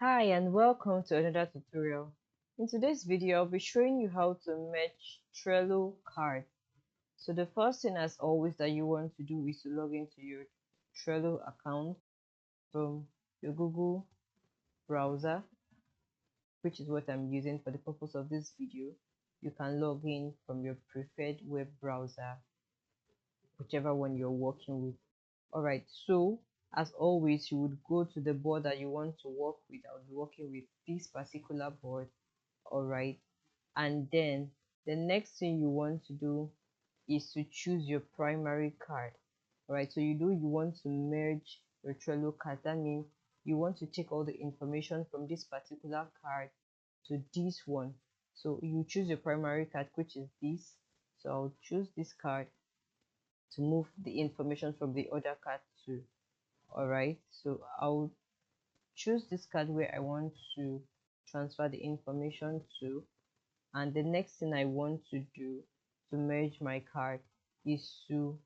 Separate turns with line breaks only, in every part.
Hi and welcome to another tutorial. In today's video, I'll be showing you how to merge Trello cards. So the first thing as always that you want to do is to log into your Trello account from your Google browser, which is what I'm using for the purpose of this video. You can log in from your preferred web browser, whichever one you're working with. Alright, so as always, you would go to the board that you want to work with. I'll be working with this particular board. Alright, and then the next thing you want to do is to choose your primary card. Alright, so you want to merge your Trello card. That means you want to take all the information from this particular card to this one. So you choose your primary card, which is this. So I'll choose this card to move the information from the other card to. Alright, so I'll choose this card where I want to transfer the information to, and the next thing I want to do to merge my card is to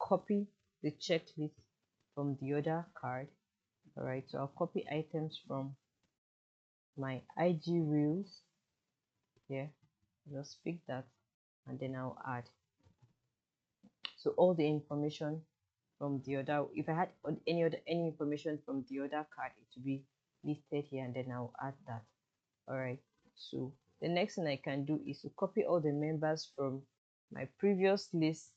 copy the checklist from the other card. Alright, so I'll copy items from my IG reels here. Just pick that and then I'll add. So all the information from the other, if I had any information from the other card, it will be listed here, and then I'll add that. Alright, so the next thing I can do is to copy all the members from my previous list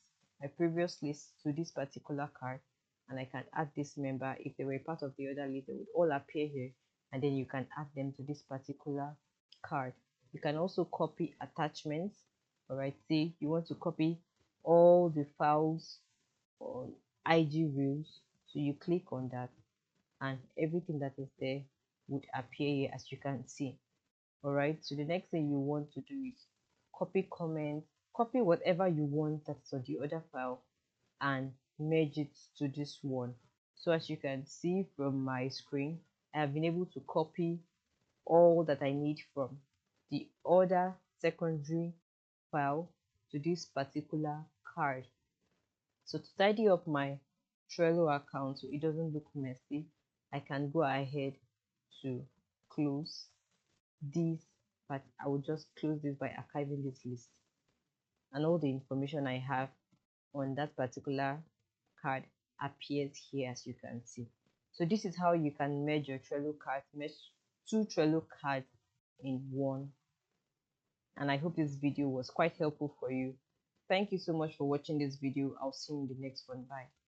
to this particular card, and I can add this member. If they were part of the other list, they would all appear here, and then you can add them to this particular card. You can also copy attachments. Alright, say you want to copy all the files on IG reels, so you click on that and everything that is there would appear here, as you can see. Alright, so the next thing you want to do is copy comments, copy whatever you want that's on the other file and merge it to this one. So as you can see from my screen, I have been able to copy all that I need from the other secondary file to this particular card. So to tidy up my Trello account so it doesn't look messy, I can go ahead to close this, but I will just close this by archiving this list, and all the information I have on that particular card appears here, as you can see. So this is how you can merge your Trello cards, merge two Trello cards in one. And I hope this video was quite helpful for you. Thank you so much for watching this video. I'll see you in the next one. Bye.